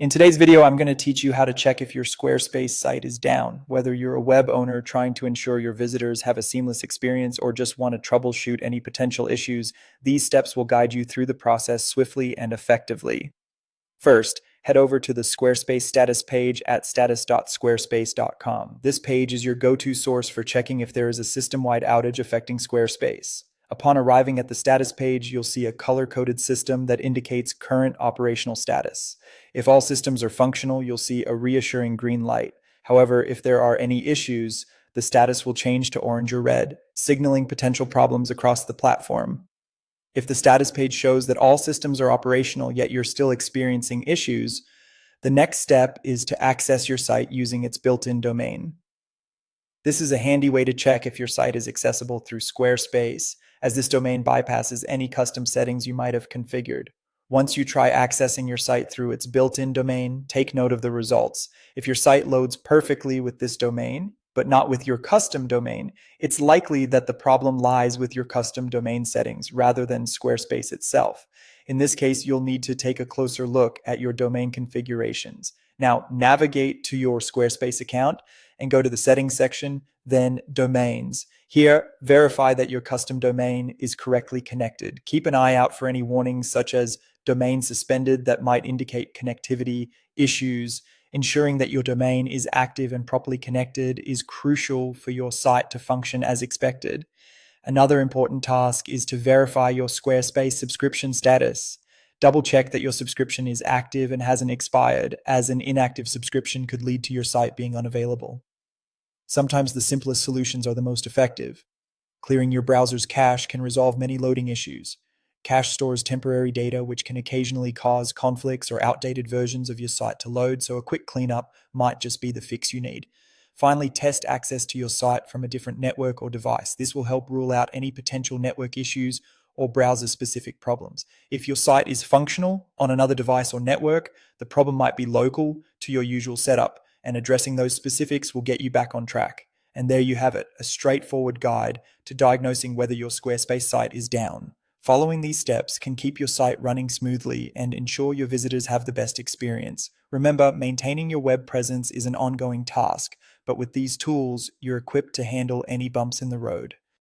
In today's video, I'm going to teach you how to check if your Squarespace site is down. Whether you're a web owner trying to ensure your visitors have a seamless experience or just want to troubleshoot any potential issues, these steps will guide you through the process swiftly and effectively. First, head over to the Squarespace status page at status.squarespace.com. This page is your go-to source for checking if there is a system-wide outage affecting Squarespace. Upon arriving at the status page, you'll see a color-coded system that indicates current operational status. If all systems are functional, you'll see a reassuring green light. However, if there are any issues, the status will change to orange or red, signaling potential problems across the platform. If the status page shows that all systems are operational yet you're still experiencing issues, the next step is to access your site using its built-in domain. This is a handy way to check if your site is accessible through Squarespace, as this domain bypasses any custom settings you might have configured. Once you try accessing your site through its built-in domain, take note of the results. If your site loads perfectly with this domain, but not with your custom domain, it's likely that the problem lies with your custom domain settings rather than Squarespace itself. In this case, you'll need to take a closer look at your domain configurations. Now, navigate to your Squarespace account and go to the settings section, then domains. Here, verify that your custom domain is correctly connected. Keep an eye out for any warnings such as domain suspended that might indicate connectivity issues. Ensuring that your domain is active and properly connected is crucial for your site to function as expected. Another important task is to verify your Squarespace subscription status. Double check that your subscription is active and hasn't expired, as an inactive subscription could lead to your site being unavailable. Sometimes the simplest solutions are the most effective. Clearing your browser's cache can resolve many loading issues. Cache stores temporary data, which can occasionally cause conflicts or outdated versions of your site to load, so a quick cleanup might just be the fix you need. Finally, test access to your site from a different network or device. This will help rule out any potential network issues or browser-specific problems. If your site is functional on another device or network, the problem might be local to your usual setup, and addressing those specifics will get you back on track. And there you have it, a straightforward guide to diagnosing whether your Squarespace site is down. Following these steps can keep your site running smoothly and ensure your visitors have the best experience. Remember, maintaining your web presence is an ongoing task, but with these tools, you're equipped to handle any bumps in the road.